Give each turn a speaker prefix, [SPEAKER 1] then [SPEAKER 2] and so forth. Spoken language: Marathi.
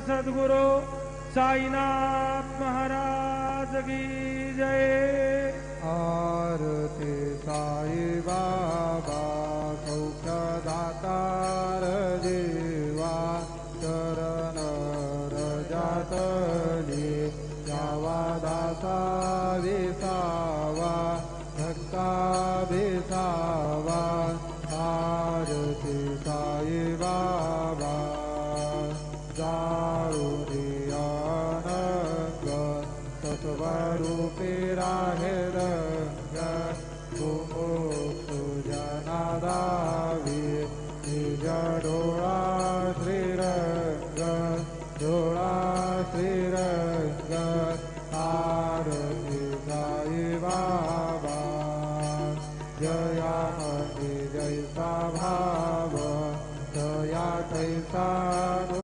[SPEAKER 1] सद्गुरु साईनाथ महाराज की जय।
[SPEAKER 2] आरती साई बाबा सौख्यदातार देवा चरण रजातली यावा दासा विसावा भक्ता विसावा। आरती साई बाबा